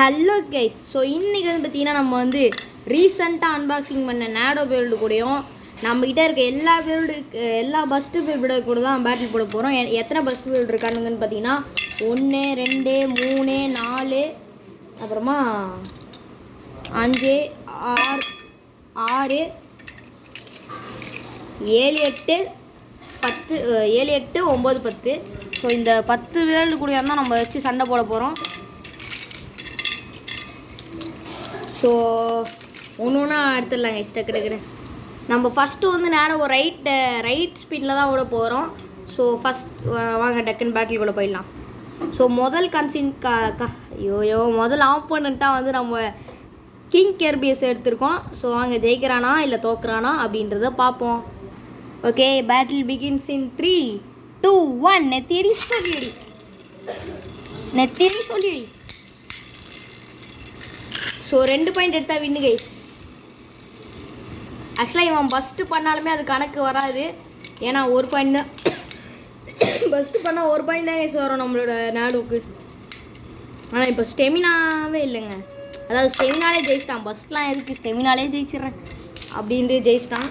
Hello guys. So இன்றைக்கி வந்து பார்த்திங்கன்னா நம்ம வந்து ரீசெண்டாக அன்பாக்சிங் பண்ண நேடோ பேல்டு கூடயும் நம்மக்கிட்ட இருக்க எல்லா பஸ்ட்டு பேல்டு கூட தான் பேட்டில் போட போகிறோம். எத்தனை பஸ்ட் பேல்டு இருக்கானுங்கன்னு பார்த்தீங்கன்னா 1 2 3 4 அப்புறமா 5 6 7 8 10 7 8 9 10. ஸோ இந்த 10 பேல்டு கூட தான் நம்ம வச்சு சண்டை போட போகிறோம். ஸோ ஒன்று எடுத்துடலாங்க டக்கு. நம்ம ஃபஸ்ட்டு வந்து நேரம் ஒரு ரைட் ஸ்பீடில் தான் விட போகிறோம். ஸோ ஃபஸ்ட் வாங்க டக்குன்னு பேட்டில் கூட போயிடலாம். ஸோ முதல் முதல் ஆப்போனண்ட்டாக வந்து நம்ம கிங் கேர்பிஎஸ் எடுத்திருக்கோம். ஸோ வாங்க ஜெயிக்கிறானா இல்லை தோக்குறானா அப்படின்றத பார்ப்போம். Okay, battle begins in 3 2 1. நெத்தியடி சொல்லிடி. ஸோ 2 பாயிண்ட் எடுத்தா வின்னு கைஸ். ஆக்சுவலாக இவன் ஃபஸ்ட்டு பண்ணாலுமே அது கணக்கு வராது. ஏன்னா 1 பாயிண்ட் தான் ஃபஸ்ட்டு பண்ணால் 1 பாயிண்ட் தான் கைஸ் வரும் நம்மளோட நாடுக்கு. ஆனால் இப்போ ஸ்டெமினாவே இல்லைங்க. அதாவது ஸ்டெமினாலே ஜெயிச்சிட்டான். ஃபஸ்ட்லாம் எதுக்கு ஸ்டெமினாலே ஜெயிச்சிட்றேன் அப்படின்ட்டு ஜெயிச்சிட்டான்.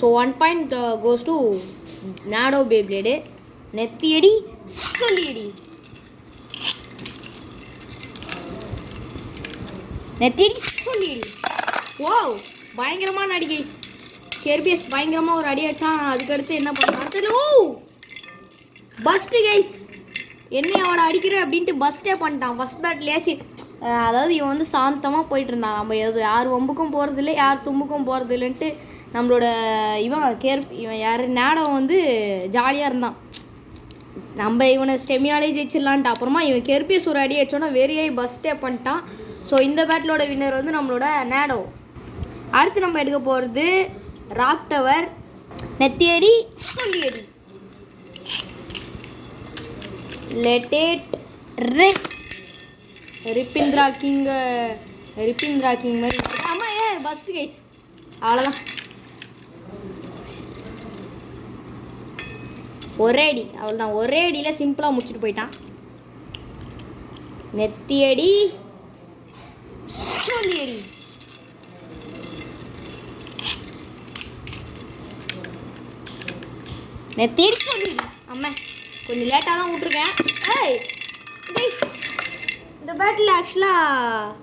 So 1 point goes to Nado Beyblade. நெத்தியடி சொல்லியடி. வாவ், பயங்கரமான அடி கைஸ். கேர்பிஎஸ் பயங்கரமாக ஒரு அடி அடிச்சான். அதுக்கடுத்து என்ன பண்ணான்? ஓ பஸ்ட்டு கைஸ். என்னை அவனை அடிக்கிற அப்படின்ட்டு பஸ்ட்டே பண்ணிட்டான் ஃபஸ்ட் பேட்லேயாச்சு. அதாவது இவன் வந்து சாந்தமாக போயிட்டு இருந்தான். நம்ம யார் வம்புக்கும் போகிறதில்ல, யார் தும்புக்கும் போகிறதில்லன்ட்டு நம்மளோட இவன் யார் நேடோ வந்து ஜாலியாக இருந்தான். நம்ம இவனை ஸ்டெமினாலே ஜெயிச்சிடலான்ட்டு. அப்புறமா இவன் கேர்பிஎஸ் ஒரு அடி அடிச்சோன்னா வெறியாகி பஸ்ட்டே பண்ணிட்டான். ஸோ இந்த பேட்டிலோட வின்னர் வந்து நம்மளோட நேடோ. அடுத்து நம்ம எடுக்க போகிறது ராக் டவர். நெத்தியடி சொல்லியடி. லெட்டேட் ரிப்பிந்திரா கிங் மாதிரி. ஆமாம் பஸ்ட் கைஸ். அவ்வளோதான், ஒரே அடியில் சிம்பிளாக முடிச்சுட்டு போயிட்டான். நெத்தியடி சொல்லியடி. நெத்தியடி சொல்லியடி. அம்மா கொஞ்சம் லேட்டாக தான் விட்ருக்கேன். இந்த பேட்டில் ஆக்சுவலாக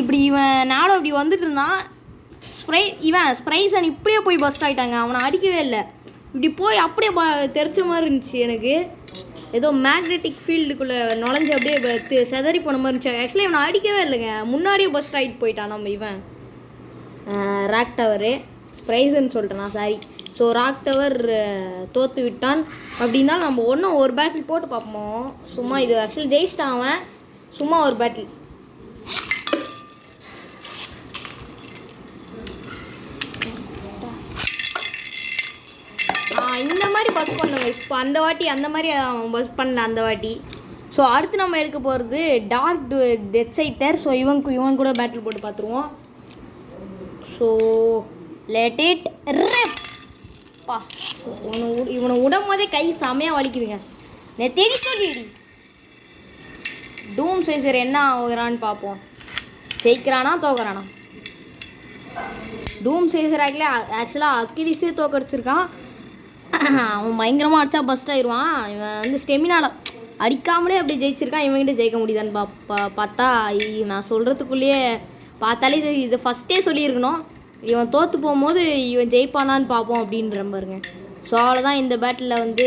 இப்படி இவன் நாடோ இப்படி வந்துட்டு இருந்தான். ஸ்ப்ரைசன் இப்படியே போய் பஸ்ட் ஆகிட்டாங்க. அவனை அடிக்கவே இல்லை. இப்படி போய் அப்படியே தெரிச்ச மாதிரி இருந்துச்சு எனக்கு. ஏதோ மேக்னெட்டிக் ஃபீல்டுக்குள்ளே நுழைஞ்சு அப்படியே செதறி போன மாதிரி இருந்துச்சு. ஆக்சுவலி இவனை அடிக்கவே இல்லைங்க. முன்னாடியே பஸ்ட் ஆகிட்டு போயிட்டான் நம்ம இவன் ராக் டவரு. ஸ்ப்ரைஸ்ன்னு சொல்லிட்டேன் நான், சாரி. ஸோ ராக் டவர் தோற்று விட்டான். அப்படின்னாலும் நம்ம ஒரு பேட்டில் போட்டு பார்ப்போம். சும்மா இது ஆக்சுவலி ஜெயிச்சிட்டான் அவன். சும்மா ஒரு பேட்டில். இந்த மாதிரி பஸ் பண்ணுங்க இப்போ. அந்த மாதிரி பஸ் பண்ணல அந்த வாட்டி. ஸோ அடுத்து நம்ம எடுக்க போகிறது டார்க் டெத்சைட்டர். ஸோ இவன் கூட பேட்டில் போட்டு பார்த்துருவோம். So let it rep. இவனை விடும் போதே கை செமையாக வலிக்குதுங்க. நெத்தியடி சொல்லிடி. டூம் சைசர் என்ன ஆகுறான்னு பார்ப்போம். ஜெயிக்கிறானா தோக்குறானா? டூம் சைசர் ஆக்சுவலாக அக்கிலிஸே தோக்கடிச்சிருக்கான். அவன் பயங்கரமாக அடித்தா பஸ்ட் ஆயிடுவான். இவன் வந்து ஸ்டெமினால அடிக்காமலே அப்படி ஜெயிச்சிருக்கான். இவன்கிட்ட ஜெயிக்க முடியுதான்னு பார்த்தா நான் சொல்கிறதுக்குள்ளேயே பார்த்தாலே இது ஃபஸ்ட்டே சொல்லியிருக்கணும். இவன் தோற்று போகும்போது இவன் ஜெயிப்பானான்னு பார்ப்போம் அப்படின்ற பாருங்க. ஸோ அவ்வளோதான். இந்த பேட்டில் வந்து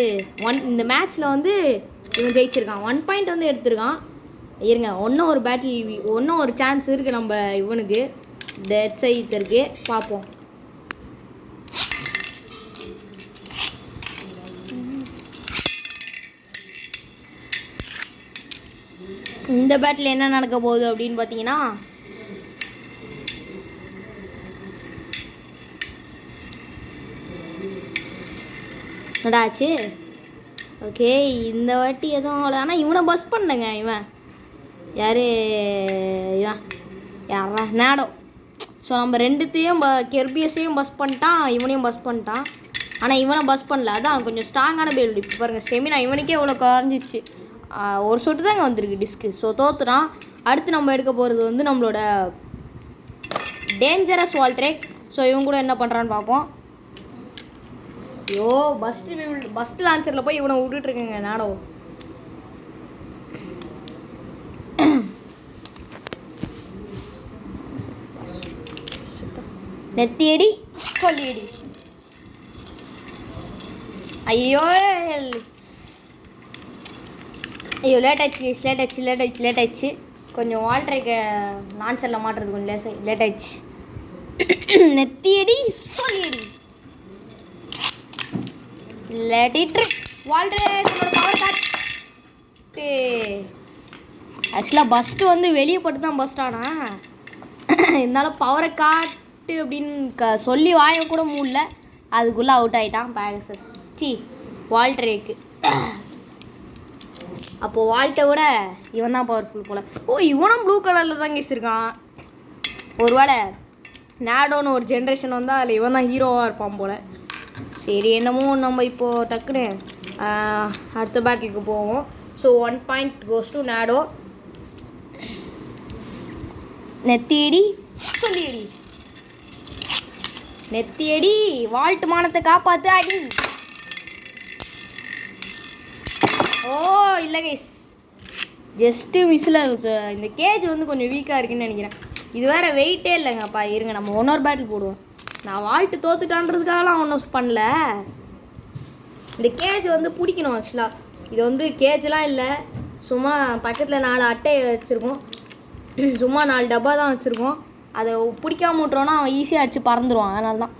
இந்த மேட்ச்சில் வந்து இவன் ஜெயிச்சிருக்கான். 1 பாயிண்ட் வந்து எடுத்திருக்கான். இருங்க, இன்னும் ஒரு சான்ஸ் இருக்குது நம்ம இவனுக்கு டெட் சைத்தருக்கு. பார்ப்போம். இந்த பேட்டில் என்ன நடக்க போகுது அப்படின்னு பார்த்தீங்கன்னா, நடாச்சு. ஓகே, இந்த வாட்டி எதுவும் அவ்வளோ. ஆனால் இவனை பஸ் பண்ணங்க. இவன் யாரா நேடோ. ஸோ நம்ம ரெண்டுத்தையும் கெர்பிஎஸையும் பஸ் பண்ணிட்டான், இவனையும் பஸ் பண்ணிட்டான். ஆனால் இவனை பஸ் பண்ணல. அதான் கொஞ்சம் ஸ்ட்ராங்கான பேல்டு. இப்போ பாருங்கள், ஸ்டெமினா இவனுக்கே இவ்வளோ குறைஞ்சிச்சு. ஒரு சொட்டு தான் இங்கே வந்திருக்கு டிஸ்க்கு. ஸோ தோத்துறான். அடுத்து நம்ம எடுக்க போகிறது வந்து நம்மளோட டேஞ்சரஸ் வால்ட்ரேக். ஸோ இவங்க கூட என்ன பண்ணுறான்னு பார்ப்போம். ஐயோ பஸ்ட் லான்ச்சரில் போய் இவனை விட்டுட்ருக்கேங்க நாடோ. நெத்தியடி சொல்லியடி. ஐயோ ஐயோ லேட் ஆயிடுச்சு. கொஞ்சம் வால்ட்ரேக்கை லான்ச்சரில் மாட்டுறது கொஞ்சம் லேட் ஆயிடுச்சு. நெத்தியடி சொல்லியடி. ஆக்சுவலாக பஸ்ட்டு வந்து வெளியே போட்டு தான் பஸ்ட் ஆனால் இருந்தாலும் பவரை காட்டு அப்படின்னு சொல்லி வாய கூட மூடல, அதுக்குள்ளே அவுட் ஆகிட்டான் பேகசஸ். வால்ட்ரேக்கு. அப்போது வால்ட்டை விட இவன் தான் பவர்ஃபுல் போல். இவனும் ப்ளூ கலரில் தான் இருக்கான். ஒருவேளை நேடோன்னு ஒரு ஜென்ரேஷன் வந்தால் அதில் இவன் தான் ஹீரோவாக இருப்பான் போல். சரி என்னமோ நம்ம இப்போது டக்குன்னு அடுத்த பேட்டிலுக்கு போவோம். So 1 point goes to Nado. நெத்தியடி சொல்லியடி. நெத்தியடி வால்ட் மானத்தை காப்பாற்று அடி. இல்லை கைஸ், ஜஸ்ட்டு மிஸ்ஸில். இந்த கேஜ் வந்து கொஞ்சம் வீக்காக இருக்குன்னு நினைக்கிறேன். இது வேறு வெயிட்டே இல்லைங்கப்பா. இருங்க நம்ம இன்னொரு பேட்டில் போடுவோம். நான் வால்ட்டு தோத்துட்டான்றதுக்காகலாம் ஒன்றும் பண்ணல. இந்த கேஜ் வந்து பிடிக்கணும் ஆக்சுவலாக. இது வந்து கேஜெலாம் இல்லை, சும்மா பக்கத்தில் 4 அட்டையை வச்சுருக்கோம். சும்மா 4 டப்பா தான் வச்சுருக்கோம். அதை பிடிக்காம விட்றோன்னா அவன் ஈஸியாக அடித்து பறந்துடுவான். அதனால தான்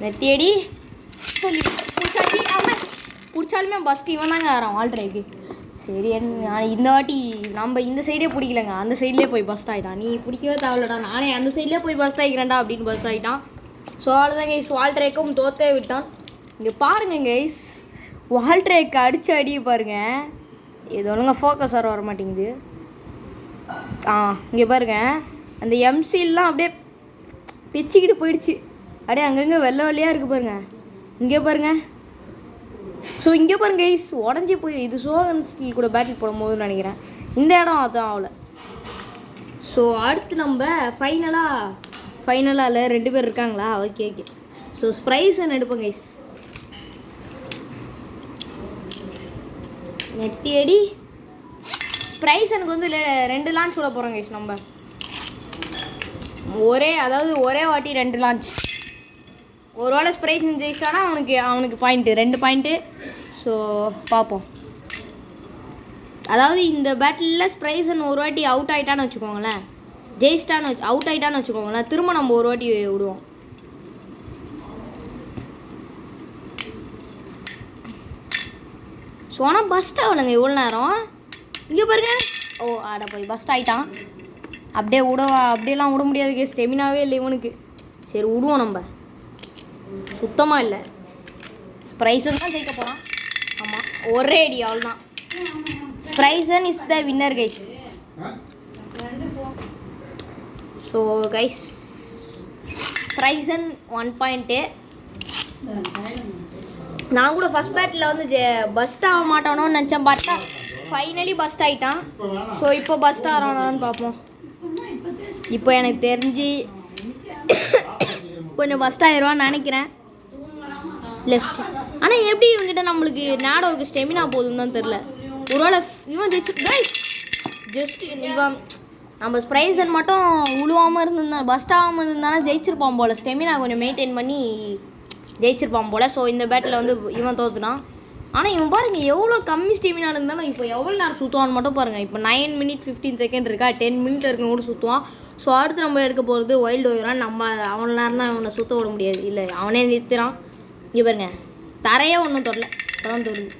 நெத்தியடி சொல்லி பிடிச்சாலுமே பஸ்ட்டு இவன் தாங்க வரான் வால்ட்ரேக்கு. சரி இந்த வாட்டி நம்ம இந்த சைடே பிடிக்கலங்க, அந்த சைட்லேயே போய் பஸ்ட் ஆகிட்டான். நீ பிடிக்கவே தேவையில்லடா, நானே அந்த சைட்லேயே போய் பஸ்ட் ஆகிக்கிறேன்டா அப்படின்னு பஸ்ட் ஆகிட்டான். ஸோ அவ்வளோதான் கைஸ், வால்ட்ரேக்கும் தோத்தே விட்டான். இங்கே பாருங்கள் கைஸ், வால்ட்ரேக்கு அடித்து அடிய பாருங்கள். இது ஒழுங்கா ஃபோக்கஸ் வர மாட்டேங்குது. இங்கே பாருங்கள், அந்த எம்சிலாம் அப்படியே பிச்சுக்கிட்டு போயிடுச்சு. அப்படியே அங்கங்கே வெள்ளையாக இருக்குது பாருங்கள். இங்கே பாருங்கள். ஸோ இங்கே பாருங்க கைஸ், உடஞ்சி போய் இது சோகன் ஸ்டீல் கூட பேட்டில் போடும்போதுன்னு நினைக்கிறேன். இந்த இடம் அதான் ஆகலை. ஸோ அடுத்து நம்ம ஃபைனலாக இல்லை 2 பேர் இருக்காங்களா? ஓகே. ஸோ ஸ்ப்ரைசன் எடுப்போம் கைஸ். நெத்தியடி ஸ்ப்ரைசனுக்கு வந்து 2 லான்ச் விட போகிறோம் கைஸ். நம்ம ஒரே வாட்டி 2 லான்ச். ஒரு வேளை ஸ்ப்ரைசன் ஜெயிச்சானா அவனுக்கு பாயிண்ட்டு 2 பாயிண்ட்டு. ஸோ பார்ப்போம். அதாவது இந்த பேட்டிலில் ஸ்ப்ரைசன் ஒரு வாட்டி அவுட் ஆகிட்டான்னு வச்சுக்கோங்களேன், அவுட் ஆகிட்டான்னு வச்சுக்கோங்களேன், திரும்ப நம்ம ஒரு வாட்டி விடுவோம். ஸோ ஆனால் பஸ்ட் ஆகலைங்க இவ்வளோ நேரம். இங்கே பாருங்க. போய் பஸ்ட் ஆகிட்டான். அப்படியெல்லாம் விட முடியாது, ஸ்டெமினாவே இல்லை இவனுக்கு. சரி விடுவோம் நம்ம. சுத்தமாக இல்லை, ஸ்ப்ரைசன் தான் ஜெயிக்க போகிறான். ஆமாம், ஒரே அடி அவ்வளோதான். Spryzen is the winner guys. So guys, Spryzen 1 point. நான் கூட ஃபஸ்ட் பேட்டில் வந்து பஸ்ட் ஆக மாட்டானோன்னு நினச்சேன், பார்த்தா ஃபைனலி பஸ்ட் ஆகிட்டான். ஸோ இப்போ பஸ்ட் ஆகிறானான்னு பார்ப்போம். இப்போ எனக்கு தெரிஞ்சு கொஞ்சம் பஸ்ட் ஆயிடுவான்னு நினைக்கிறேன். லெஸ்ட் ஆனால் எப்படி இவங்ககிட்ட நம்மளுக்கு நேடோவுக்கு ஸ்டெமினா போதுன்னு தான் தெரில. ஒருவேளை இவன் ஜஸ்ட் இவன் நம்ம ஸ்ப்ரைசன் மட்டும் உழுவாமல் இருந்திருந்தா, பஸ்ட் ஆகாமல் இருந்தானா ஜெயிச்சிருப்பான் போல். ஸ்டெமினா கொஞ்சம் மெயின்டைன் பண்ணி ஜெயிச்சிருப்பான் போல். ஸோ இந்த பேட்டில் வந்து இவன் தோத்துனான். ஆனால் இவன் பாருங்கள் எவ்வளோ கம்மி ஸ்டெமினாக இருந்தாலும் இப்போ எவ்வளோ நேரம் சுற்றுவான்னு மட்டும் பாருங்கள். இப்போ 9 minutes 15 seconds இருக்கா, 10 minutes இருக்கும் கூட சுற்றுவான். ஸோ அடுத்து நம்ம எடுக்க போகிறது வைல்டு ஓயரான். நம்ம அவனை நேரம்னா அவனை சுற்ற விட முடியாது, இல்லை அவனே நிறுத்துறான். இங்கே பாருங்க, தரையே ஒன்றும் தொடல, இப்போ தான் தொடுது.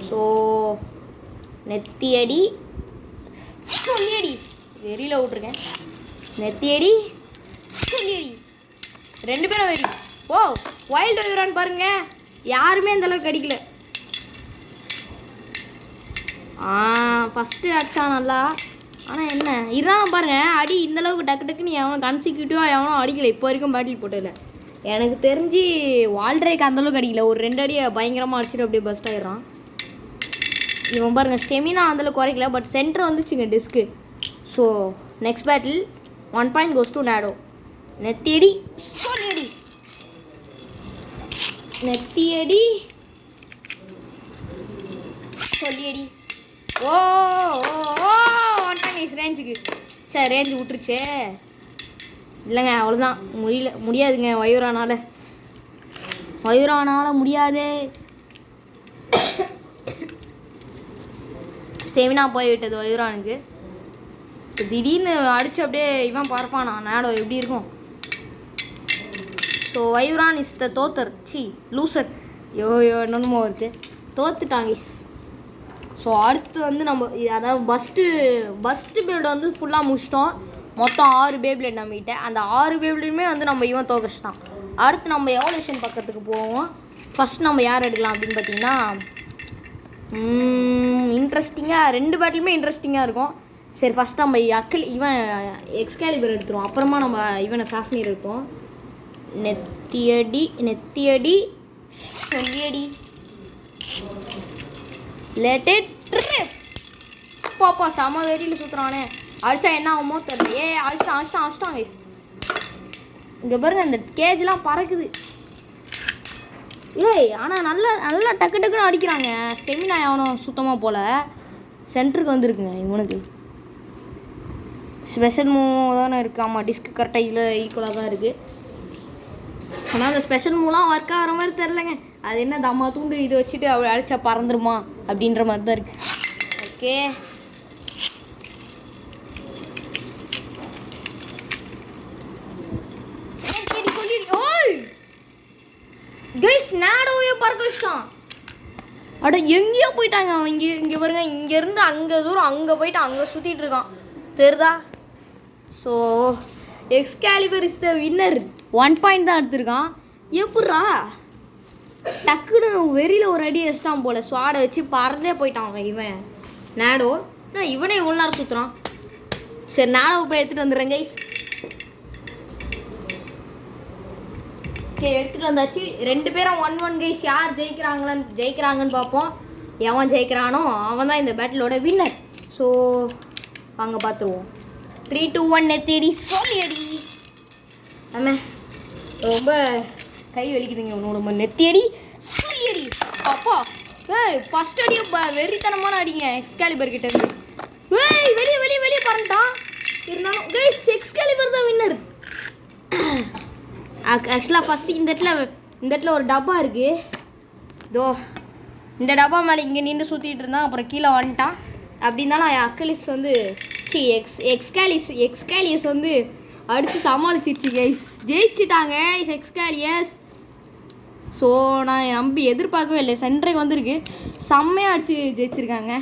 ஸோ நெத்தியடி சொல்லியடி, வெறியில் விட்ருக்கேன். நெத்தியடி சொல்லியடி, 2 பேரும் வெறி. வைல்டு ஓயரான் பாருங்கள், யாருமே அந்தளவுக்கு அடிக்கல. ஃபஸ்ட்டு அடித்தான் நல்லா. ஆனால் என்ன இருந்தாலும் பாருங்கள், அடி இந்தளவுக்கு டக்கு டக்குன்னு எவனும் கன்சிக்யூட்டிவாக எவனும் அடிக்கலை இப்போ வரைக்கும் பேட்டில் போட்டதில்லை. எனக்கு தெரிஞ்சு வால்ட்ரேக்கு அந்தளவுக்கு அடிக்கல, ஒரு 2 அடியை பயங்கரமாக அடிச்சுட்டு அப்படியே பஸ்ட் ஆகிடுறான். இவன் பாருங்கள் ஸ்டெமினா அந்தளவுக்கு குறைக்கல, பட் சென்டர் வந்துச்சுங்க டிஸ்க்கு. So next battle 1 point goes to Nado. நெத்தியடி சொல்லியடி, நெத்தியடி சொல்லியடி. ஓ ஓ வந்துட்டாங்க ரேஞ்சுக்கு. சரி ரேஞ்சு விட்டுருச்சே. இல்லைங்க அவ்வளோதான், முடியாதுங்க. வயுரானால முடியாது. ஸ்டெமினா போய்விட்டது வயுரானுக்கு. திடீர்னு அடிச்சு அப்படியே இவன் பார்ப்பானா நாடோ எப்படி இருக்கும். ஸோ வயுரான் இஸ் த தோத்தர், லூசர். என்னமோ இருக்குது, தோத்துட்டாங்க. ஸோ அடுத்து வந்து நம்ம அதாவது பஸ்ட்டு பில்டு வந்து ஃபுல்லாக முடிச்சிட்டோம். மொத்தம் 6 பேப்ளேட் நம்மகிட்ட. அந்த 6 பேப்ளேட்டுமே வந்து நம்ம இவன் தோக்கச்சிட்டான். அடுத்து நம்ம எவல்யூஷன் பக்கத்துக்கு போவோம். ஃபஸ்ட் நம்ம யார் எடுக்கலாம் அப்படின்னு பார்த்தீங்கன்னா, இன்ட்ரெஸ்டிங்காக 2 பேட்டிலுமே இன்ட்ரெஸ்டிங்காக இருக்கும். சரி ஃபஸ்ட் நம்ம இவன் எக்ஸ்கேலிபர் எடுத்துருவோம். அப்புறமா நம்ம இவனை ஃபேஃப்னீர் எடுப்போம். நெத்தியடி சொல்லியடி, லேட்டட் பாப்பா செம வெறியில் சுற்றுறானே. அடித்தா என்ன ஆகுமோ தெரியல. அடிச்சிட்டான் கைஸ். இங்கே பாருங்க இந்த கேஜ்லாம் பறக்குது. ஆனால் நல்லா டக்கு டக்குன்னு அடிக்கிறாங்க. ஸ்டெமினா எவனும் சுத்தமாக போல் சென்டருக்கு வந்துருக்குங்க இவனுக்கு. ஸ்பெஷல் மூவ் தானே இருக்குது. ஆமாம் டிஸ்க்கு கரெக்டாக இதில் ஈக்குவலாக தான் இருக்குது. ஆனால் அந்த ஸ்பெஷல் மூவ்லாம் ஒர்க் ஆகிற மாதிரி தெரிலங்க. அது என்ன தம்மா தூண்டு இது வச்சுட்டு அவள் அடித்தா பறந்துருமா அப்படின்ற மாதிரி தான் இருக்குது. ஓகே கைஸ் நாடோவே பறக்க வச்சிட்டான். அட எங்கேயோ போயிட்டாங்க அவன். இங்கே பாருங்க, இங்கேருந்து அங்கே தூரம் அங்கே போயிட்டு அங்கே சுற்றிட்டு இருக்கான் தெரியுதா. So Excalibur is the winner. 1 point தான் எடுத்திருக்கான். எப்பட்றா டக்குன்னு வெறியில் ஒரு அடி வச்சிட்டான் போல். ஸ்வாடை வச்சு பறந்தே போயிட்டான் அவன் இவன் நாடோ. இவனே இவ்வளோ நேரம் சுற்றுறான். சரி நாடோவை போய் எடுத்துகிட்டு வந்துடுறேன் கைஸ். ஓகே எடுத்துகிட்டு வந்தாச்சு. 2 பேரும் 1-1 கைஸ். யார் ஜெயிக்கிறாங்கன்னு பார்ப்போம். எவன் ஜெயிக்கிறானோ அவன் தான் இந்த பேட்டிலோட வின்னர். ஸோ வாங்க பார்த்துருவோம். 3, 2, 1 நெத்தியடி சொல்லியடி. ஆமே ரொம்ப கை வலிக்குதுங்க உன்னோட. நெத்தியடி சொல்லியடி அப்பா. ஃபஸ்ட் அடியை வெறித்தனமான அடிங்க எக்ஸ்கேலிபர் கிட்ட இருந்து. வெளியே பறந்துட்டான். இருந்தாலும் கைஸ் எக்ஸ்கேலிபர் தான் வின்னர். ஆக்சுவலாக ஃபஸ்ட்டு இந்த இடத்துல ஒரு டப்பா இருக்குது. இதோ இந்த டப்பா மேலே இங்கே நின்று சுற்றிட்டு இருந்தான். அப்புறம் கீழே வந்துட்டான். அப்படி இருந்தாலும் அக்கலிஸ் வந்து எக்ஸ்கேலியஸ் வந்து அடித்து சமாளிச்சிருச்சு கைஸ். ஜெயிச்சிட்டாங்க எக்ஸ்கேலியஸ். ஸோ நான் நம்பி எதிர்பார்க்கவே இல்லை. சென்டருக்கு வந்திருக்கு, செம்மையாக அடித்து ஜெயிச்சிருக்காங்க.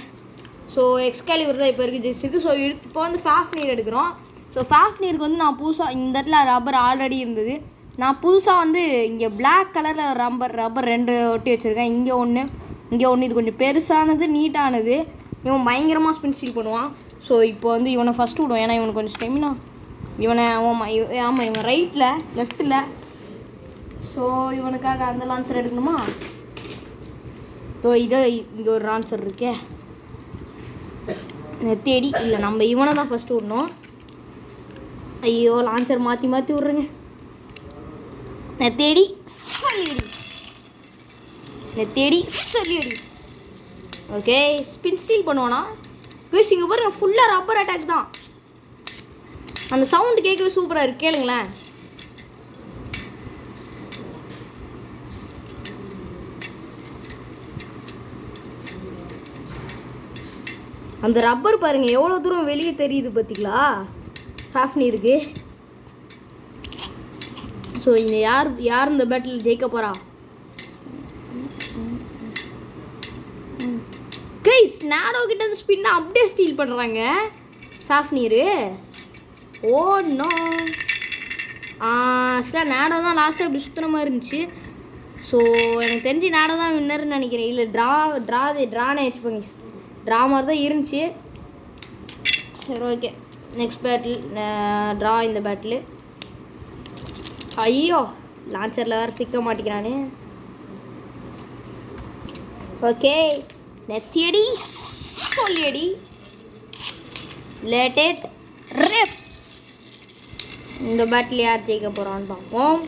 ஸோ எக்ஸ்கேலிபர் தான் இப்போ இருக்குது ஜெயிச்சிருக்கு. ஸோ இப்போ வந்து ஃபேஃப்னீர் எடுக்கிறோம். ஸோ ஃபேஃப்னீருக்கு வந்து நான் புதுசாக இந்த இடத்துல ரப்பர் ஆல்ரெடி இருந்தது. நான் புதுசாக வந்து இங்கே பிளாக் கலரில் ரப்பர் 2 ஒட்டி வச்சுருக்கேன். இங்கே ஒன்று இது கொஞ்சம் பெருசானது நீட்டானது. இவன் பயங்கரமாக ஸ்பின் ஸ்டீல் பண்ணுவான். ஸோ இப்போ வந்து இவனை ஃபஸ்ட்டு விடுவோம். ஏன்னா இவனுக்கு கொஞ்சம் ஸ்டெமினா. ஆமாம் இவன் லெஃப்ட்டில். ஸோ இவனுக்காக அந்த லான்சர் எடுக்கணுமா? ஸோ இங்கே ஒரு லான்சர் இருக்கே நெத்தியடி. இல்லை நம்ம இவனை தான் ஃபஸ்ட்டு விடணும். ஐயோ லான்சர் மாற்றி விட்றேங்க. நெத்தியடி சொல்லியடி. ஓகே ஸ்பின் ஸ்டீல் பண்ணுவானா கைஸ். இங்கே பாருங்க ஃபுல்லாக ரப்பர் அட்டாச் தான். அந்த சவுண்டு கேட்கவே சூப்பராக இருக்கு, கேளுங்களேன். அந்த ரப்பர் பாருங்க எவ்வளோ தூரம் வெளியே தெரியுது பார்த்தீங்களா ஃபேஃப்னீருக்கு. ஸோ இந்த யார் இந்த பேட்டில் ஜெயிக்க போகிறா கைஸ்? நாடோ கிட்ட இருந்து ஸ்பின்னை அப்படியே ஸ்டீல் பண்ணுறாங்க ஃபேஃப்னீரு. Oh no. ஆக்சுவலாக நாடோ தான் லாஸ்ட்டாக இப்படி சுற்றுன மாதிரி இருந்துச்சு. ஸோ எனக்கு தெரிஞ்சு நாடோ தான் வின்னர்னு நினைக்கிறேன். இல்லை ட்ரானே வச்சுப்போங்க. ட்ரா மாதிரி தான் இருந்துச்சு. சரி ஓகே நெக்ஸ்ட் பேட்டில் ட்ரா இந்த பேட்டில். ஐயோ லான்ச்சரில் வேறு சிக்க மாட்டேங்கிறானு. ஓகே நெத்தியடி சொல்லியடி லேட்டட் ரெப். இந்த பேட்டில் யார் ஜெயிக்க போகிறான்னு பார்ப்போம்.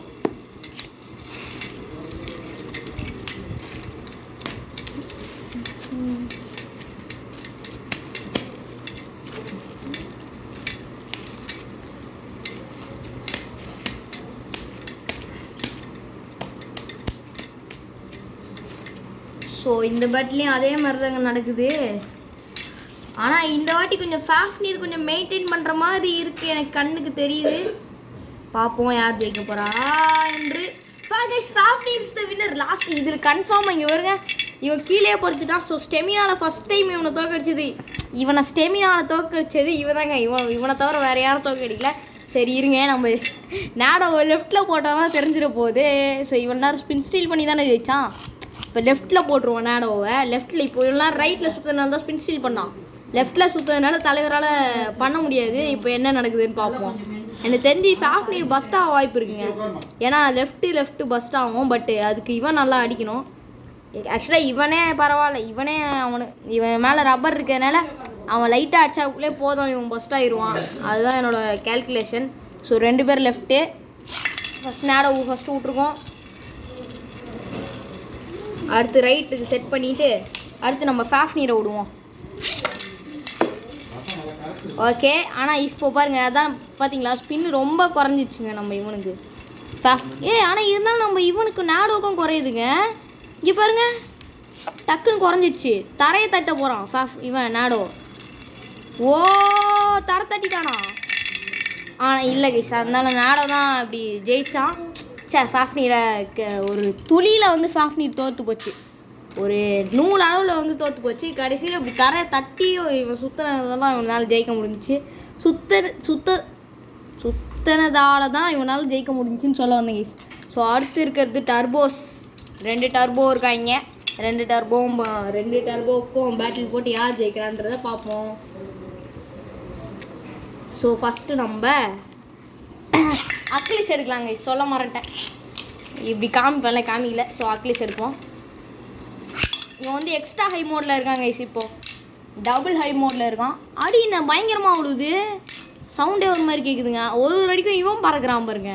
ஸோ இந்த பேட்லேயும் அதே மாதிரி தாங்க நடக்குது. ஆனால் இந்த வாட்டி கொஞ்சம் ஃபாஃப்னீர் கொஞ்சம் மெயின்டைன் பண்ணுற மாதிரி இருக்குது, எனக்கு கண்ணுக்கு தெரியுது. பார்ப்போம் யார் ஜெயிக்க போகிறா என்று. Fafnir is the winner last. இதில் கன்ஃபார்மாக இங்கே வருங்க, இவன் கீழே படுத்துட்டான். ஸோ ஸ்டெமினாவில் ஃபஸ்ட் டைம் இவனை தோக்கடிச்சது, இவனை ஸ்டெமினாவில் தோக்கடிச்சது இவன் தாங்க. இவனை தவிர வேறு யாரும் தோக்கடிக்கல. சரி இருங்க, நம்ம நேடோ லெஃப்ட்டில் போட்டால் தான் தெரிஞ்சிட போகுது. ஸோ இவன் நேரம் ஸ்பின் ஸ்டீல் பண்ணி தானே ஜெயிச்சான். இப்போ லெஃப்ட்டில் போட்டுருவோம் நேடோவை. லெஃப்ட்டில் இப்போ இவெல்லாம் ரைட்டில் சுற்றுறதுனால தான் ஸ்பின் ஸ்டீல் பண்ணான். லெஃப்ட்டில் சுற்றுறதுனால தலைவரால் பண்ண முடியாது. இப்போ என்ன நடக்குதுன்னு பார்ப்போம். எனக்கு தெரிஞ்சு ஃபாஃப்னீர் பஸ்ட் ஆக வாய்ப்பு இருக்குங்க. ஏன்னா லெஃப்ட்டு பஸ்ட் ஆகும். பட்டு அதுக்கு இவன் நல்லா அடிக்கணும். ஆக்சுவலாக இவனே பரவாயில்ல, இவன் மேலே ரப்பர் இருக்கிறதுனால அவன் லைட்டாக அடிச்சாக்குள்ளே போதும், இவன் பஸ்ட் ஆகிடுவான். அதுதான் என்னோடய கேல்குலேஷன். ஸோ 2 பேர் லெஃப்ட்டு. ஃபஸ்ட் நேடோ ஃபஸ்ட்டு விட்ருக்கோம். அடுத்து ரைட்டுக்கு செட் பண்ணிவிட்டு அடுத்து நம்ம ஃபாஃப்னீரை விடுவோம். ஓகே, ஆனால் இப்போ பாருங்கள், அதான் பார்த்தீங்களா ஸ்பின்னு ரொம்ப குறைஞ்சிச்சுங்க நம்ம இவனுக்கு. ஆனால் இருந்தாலும் நம்ம இவனுக்கு நேடோக்கும் குறையுதுங்க. இங்கே பாருங்கள், டக்குன்னு குறைஞ்சிச்சு. தரையை தட்ட போகிறான் இவன் நேடோ. ஓ, தரை தட்டிட்டானா? ஆனால் இல்லை கைஸ், அதனால நேடோ தான் இப்படி ஜெயித்தான். ஃபாஃப்னீரை ஒரு துளியில் வந்து ஃபாஃப்னீர் தோற்று போச்சு. ஒரு நூல் அளவில் வந்து தோற்று போச்சு. கடைசியில் இப்படி தரையை தட்டி இவன் சுற்றினதெல்லாம் இவனால் ஜெயிக்க முடிஞ்சிச்சு. சுத்தினதால தான் இவனால் ஜெயிக்க முடிஞ்சிச்சின்னு சொல்ல வந்தேங்க. ஸோ அடுத்து இருக்கிறது டர்போஸ். 2 டர்போ இருக்காங்க. 2 டர்போவுக்கும் பேட்டில் போட்டு யார் ஜெயிக்கிறான்றதை பார்ப்போம். ஸோ ஃபஸ்ட்டு நம்ம அக்லிஸ் எடுக்கலாங்க. சொல்ல மறந்துட்டேன், இப்படி காமிக்கல. ஸோ அக்லிஸ் எடுப்போம். இவன் வந்து எக்ஸ்ட்ரா ஹை மோடில் இருக்காங்க. இப்போது டபுள் ஹை மோடில் இருக்கான். அடி என்ன பயங்கரமாக விடுது, சவுண்டே ஒரு மாதிரி கேட்குதுங்க. ஒரு அடிக்கும் இவன் பறக்கிறான் பாருங்க.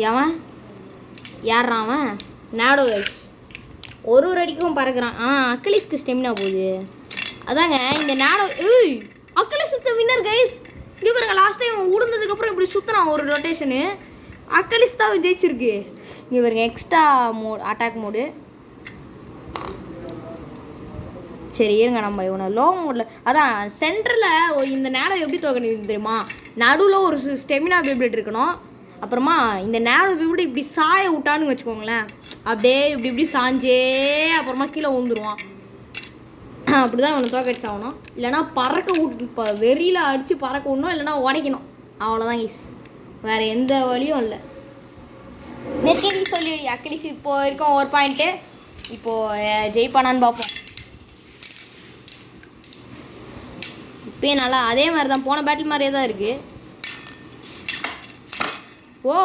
எவன் யார்றான் அவன்? நேடோ கைஸ். ஒரு அடிக்கும் பறக்கிறான். அக்லிஸ்க்கு ஸ்டெமினா போகுது. அதாங்க இந்த நேடோ. அக்லிஸ் இஸ் தி வின்னர் கைஸ். இங்கே பாருங்க, லாஸ்ட் டைம் உடுந்ததுக்கப்புறம் இப்படி சுற்றுறான் ஒரு ரொட்டேஷனு. அக்லிஸ் தான் ஜெயிச்சிருக்கு. இங்கே பாருங்க, எக்ஸ்ட்ரா அட்டாக் மோடு. சரி இருங்க, நம்ம இவனை லோ மோடில். அதான் சென்டரில் இந்த நேடோ எப்படி தோக்கணும் தெரியுமா? நடுவில் ஒரு ஸ்டெமினா பேபிள் இருக்கணும். அப்புறமா இந்த நேடோ பேபிள் இப்படி சாய விட்டான்னு வச்சுக்கோங்களேன், அப்படியே இப்படி சாஞ்சே அப்புறமா கீழே விழுந்துருவான். அப்படி தான் இவனை தோக்கடிச்சாகணும். இல்லைனா பறக்க விட்டு இப்போ வெறியில் அடித்து பறக்க விடணும், இல்லைனா உடைக்கணும். அவ்வளோதான் கைஸ், வேறு எந்த வழியும் இல்லை. நெத்தியடி சொல்லிடி அக்லிஸ் இப்போது இருக்கோம் ஒரு பாயிண்ட்டு. இப்போது ஜெயிப்பானான்னு பார்ப்போம். இப்போயே நல்லா அதே மாதிரி தான், போன பேட்டில் மாதிரியே தான் இருக்குது. ஓ,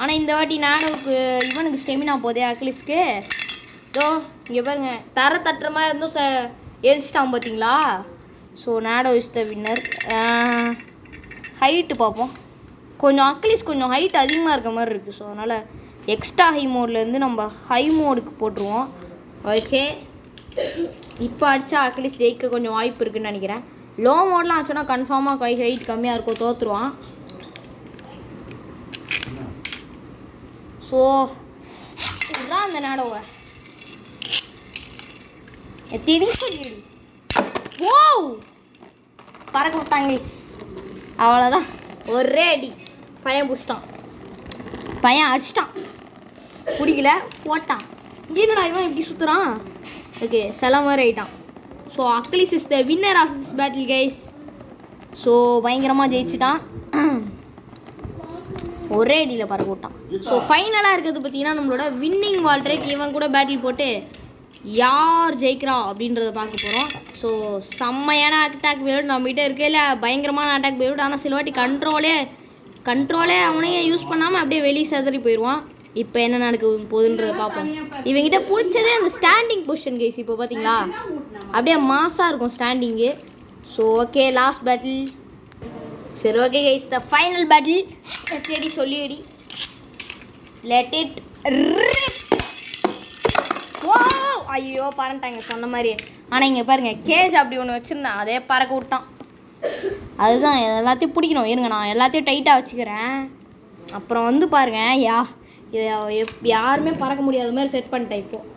ஆனால் இந்த வாட்டி நேடோவுக்கு இவனுக்கு ஸ்டெமினா போதே அக்லிஸ்க்கு. இங்கே பாருங்க, தர தட்டுற மாதிரி இருந்தும் எரிச்சிட்டான் பார்த்தீங்களா? So Nado is the winner. Height பார்ப்போம். கொஞ்சம் அக்லிஸ் கொஞ்சம் ஹைட் அதிகமாக இருக்க மாதிரி இருக்குது. ஸோ அதனால் எக்ஸ்ட்ரா ஹை மோட்லேருந்து நம்ம ஹை மோடுக்கு போட்டுருவோம். ஓகே, இப்போ அடித்தா அக்லிஸ் ஜெயிக்க கொஞ்சம் வாய்ப்பு இருக்குதுன்னு நினைக்கிறேன். லோ மோட்லாம் ஆச்சுன்னா கன்ஃபார்மாக ஹைட் கம்மியாக இருக்கும், தோற்றுருவான். ஸோ இதுதான் அந்த நேடோவை எத்தடி சொல்லிடு. ஓ, பறக்க விட்டாங்க. அவ்வளோதான், ஒரே அடி பையன் பிடிச்சிட்டான். பையன் அடிச்சிட்டான், பிடிக்கல போட்டான். என்னடா இவன் இப்படி சுற்றுறான்? ஓகே, சில மாதிரி ஆகிட்டான். So Achilles is the winner of this battle guys. So பயங்கரமாக ஜெயிச்சிட்டான், ஒரே அடியில் பறக்க விட்டான். ஸோ ஃபைனலாக இருக்கிறது பார்த்தீங்கன்னா நம்மளோட வின்னிங் வால்ட்ரேக். இவன் கூட பேட்டில் போட்டு யார் ஜெயிக்கிறா அப்படின்றத பார்க்க போகிறோம். ஸோ செம்மையான அட்டாக் பேர்டு நம்மகிட்ட இருக்கையில் பயங்கரமான அட்டாக் பேர்டு. ஆனால் சில வாட்டி கண்ட்ரோலே அவனே யூஸ் பண்ணாமல் அப்படியே வெளியே செதறி போயிடுவான். இப்போ என்ன நடக்க போகுதுன்றதை பார்ப்போம். இவங்கிட்ட பிடிச்சதே அந்த ஸ்டாண்டிங் பொசிஷன் கைஸ். இப்போ பார்த்தீங்களா அப்படியே மாஸாக இருக்கும் standing. So okay, last battle. சரி okay guys, the final battle. சரி சொல்லிடி, லெட் இட் ரிப். ஓ ஐயோ பறந்துட்டாங்க சொன்ன மாதிரியே. ஆனால் இங்கே பாருங்கள், கேஜ் அப்படி ஒன்று வச்சுருந்தேன், அதே பறக்க விட்டான். அதுதான் எல்லாத்தையும் பிடிக்கணும். இருங்க, நான் எல்லாத்தையும் டைட்டாக வச்சுக்கிறேன். அப்புறம் வந்து பாருங்கள், யாருமே பறக்க முடியாத மாதிரி செட் பண்ணிட்டேன். இப்போது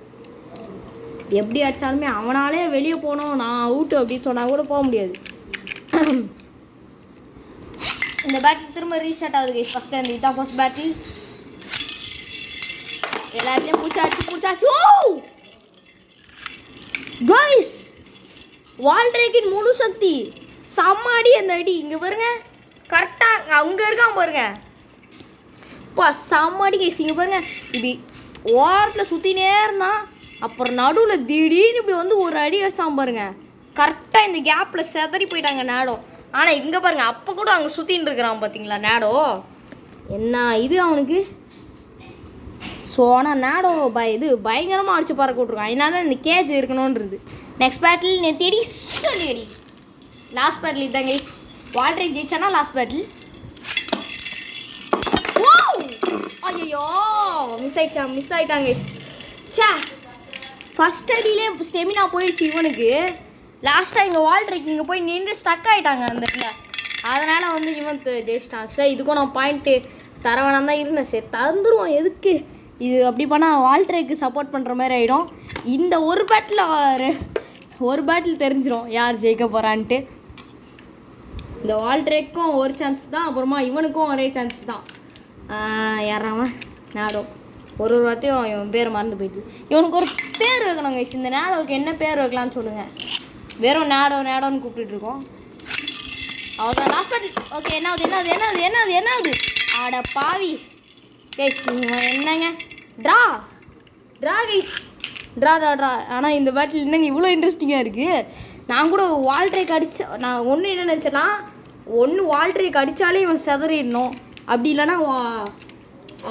எப்படி அடித்தாலுமே அவனாலே வெளியே போனோம், நான் அவுட்டு அப்படின்னு சொன்னால் கூட போக முடியாது. இந்த பேட்டில் திரும்ப ரீஸ்டார்ட் ஆகுது கைஸ். ஃபஸ்ட்டு அந்த இதுதான் ஃபஸ்ட் பேட்டில். எல்லாத்துலேயும் பிடிச்சாச்சு. கைஸ், வால்ட்ரேக்கின் முழு சக்தி செம்மாடி. அந்த அடி இங்கே பாருங்க, கரெக்டாக அங்கே இருக்கான் பாருங்க. இப்போ செம்மாடி கைஸ். இங்கே பாருங்க, இப்படி ஓரத்தில் சுற்றினே இருந்தான். அப்புறம் நடுவில் திடீர்னு இப்படி வந்து ஒரு அடி அடிச்சான் பாருங்க. கரெக்டாக இந்த கேப்பில் செதறி போயிட்டாங்க நேடோ. ஆனால் இங்கே பாருங்க, அப்போ கூட அங்கே சுற்றின்னு இருக்கிறான் பார்த்தீங்களா நேடோ. என்ன இது அவனுக்கு. ஸோ ஆனால் நேடோ பயங்கரமாக அடிச்சு பறக்க விட்ருக்கான். அதனால தான் இந்த கேஜ் இருக்கணுன்றது. நெக்ஸ்ட் பேட்டில் தேடி சொல்லி லாஸ்ட் பேட்டில் இதுதாங்க. வால்ட்ரேக் ஜெயிச்சானா லாஸ்ட் பேட்டில். ஐயோ மிஸ் ஆயிட்டாங்க. சே, ஃபஸ்ட் அடியிலே ஸ்டெமினா போயிடுச்சு இவனுக்கு. லாஸ்ட்டாக இங்கே வால்ட்ரேக் இங்கே போய் நின்று ஸ்டக் ஆகிட்டாங்க அந்த இடத்துல. அதனால் வந்து இவன் ஜெயிச்சிட்டான். ஆக்சுவலாக இதுக்கும் நான் பாயிண்ட்டு தர வேணாம் தான் இருந்தேன். சரி தந்துடுவோம், எதுக்கு இது அப்படி பண்ணால் வால்ட்ரேக்கு சப்போர்ட் பண்ணுற மாதிரி ஆகிடும். இந்த ஒரு பேட்டில் தெரிஞ்சிடும் யார் ஜெயிக்க போகிறான்ட்டு. இந்த வால்ட்ரேக்கும் ஒரு சான்ஸ் தான், அப்புறமா இவனுக்கும் ஒரே சான்ஸ் தான். யாராவன் நேடோ. ஒரு வார்த்தையும் இவன் பேர் மறந்து போயிட்டு. இவனுக்கு ஒரு பேர் வைக்கணுங்க. இந்த நேடோவுக்கு என்ன பேர் வைக்கலான்னு சொல்லுங்கள். வெறும் நேடோன்னு கூப்பிட்டுருக்கோம். அவ்வளோதான் லாஸ்ட் பேட்டில். ஓகே, என்னாவது ஆட பாவி கைஸ். என்னங்க ட்ரா கைஸ், ட்ரா. ஆனால் இந்த பேட்டில் என்னங்க இவ்வளோ இன்ட்ரெஸ்டிங்காக இருக்குது. நான் கூட வால்ட்ரேக் நான் ஒன்று என்ன நினச்சேன்னா, ஒன்று வால்ட்ரேக் அடித்தாலே இவன் செதறிடணும், அப்படி இல்லைன்னா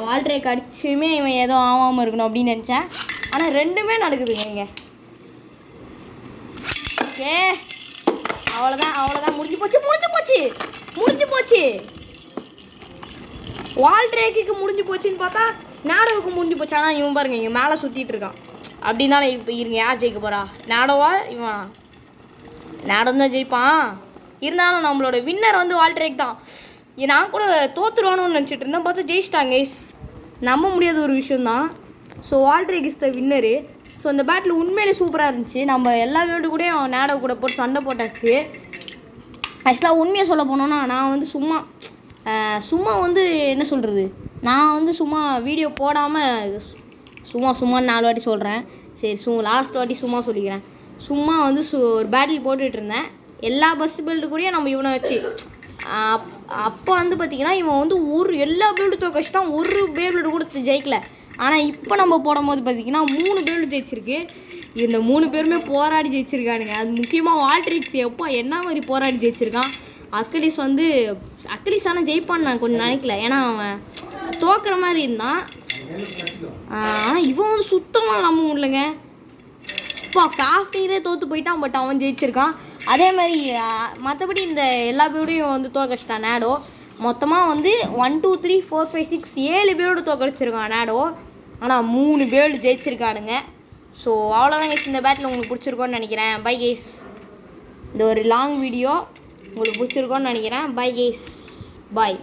வால்ட்ரேக் அடிச்சுமே இவன் ஏதோ ஆகாமல் இருக்கணும் அப்படின்னு நினச்சேன். ஆனால் ரெண்டுமே நடக்குதுங்க இங்கே. ஓகே, அவ்வளோதான் முடிஞ்சு போச்சு. வால்ட்ரேக்கு முடிஞ்சு போச்சுன்னு பார்த்தா நேடோவுக்கு முடிஞ்சு போச்சு. ஆனால் இவன் பாருங்க, இவன் மேலே சுற்றிட்டு இருக்கான். அப்படின்னாலும் இப்போ இருங்க, யார் ஜெயிக்க போகிறா? நேடோவா இவன்? நேடோ தான் ஜெயிப்பான். இருந்தாலும் நம்மளோட வின்னர் வந்து வால்ட்ரேக் தான். நான் கூட தோற்றுருவானு நினச்சிட்டு இருந்தேன், பார்த்தா ஜெயிச்சிட்டாங்க. நம்ப முடியாத ஒரு விஷயந்தான். So Valtryek is the winner. So இந்த பேட்டில் உண்மையிலே சூப்பராக இருந்துச்சு. நம்ம எல்லா வீடு கூடயும் நேடோ கூட போட்டு சண்டை போட்டாச்சு. ஆக்சுவலாக உண்மையை சொல்ல போனோன்னா, நான் வந்து சும்மா வந்து என்ன சொல்கிறது, நான் வந்து சும்மா வீடியோ போடாமல் சும்மா 4 வாட்டி சொல்கிறேன். சரி, லாஸ்ட் வாட்டி சும்மா சொல்லிக்கிறேன். சும்மா வந்து ஒரு பேட்டில் போட்டுட்டு இருந்தேன். எல்லா பஸ்ட் பில்டு கூடயும் நம்ம இவனை வச்சு அப்போ வந்து பார்த்திங்கன்னா இவன் வந்து எல்லா பில்டு தோக்கச்சிட்டான், ஒரு பேபிள்டு கூட ஜெயிக்கல. ஆனால் இப்போ நம்ம போடும்போது பார்த்திங்கன்னா 3 பேபிள்டு ஜெயிச்சிருக்கு. இந்த 3 பேருமே போராடி ஜெயிச்சிருக்கானுங்க. அது முக்கியமாக வால்ட்ரேக் எப்போ என்ன மாதிரி போராடி ஜெயிச்சிருக்கான். அக்கிலிஸ் ஆனால் ஜெயிப்பான்னு நான் கொஞ்சம் நினைக்கல, ஏன்னா அவன் தோக்குற மாதிரி இருந்தான். ஆனால் இவன் வந்து சுத்தமாக நம்ப முடியலங்க. இப்போ ஃபாஃப்டீரே தோற்று போயிட்டான், பட் அவன் ஜெயிச்சிருக்கான். அதே மாதிரி மற்றபடி இந்த எல்லா பேரோடையும் வந்து தோக்கடிச்சிட்டான் நேடோ. மொத்தமாக வந்து 1 2 3 4 5 6 7 பேரோடு தோக்கடிச்சிருக்கான் நேடோ. ஆனால் 3 பேரோடு ஜெயிச்சிருக்கானுங்க. ஸோ அவ்வளோதான் கைஸ், இந்த பேட்டில் உங்களுக்கு பிடிச்சிருக்கோன்னு நினைக்கிறேன். Bye guys. இந்த ஒரு லாங் வீடியோ உங்களுக்கு பிடிச்சிருக்கோன்னு நினைக்கிறேன். பை கைஸ், பாய்.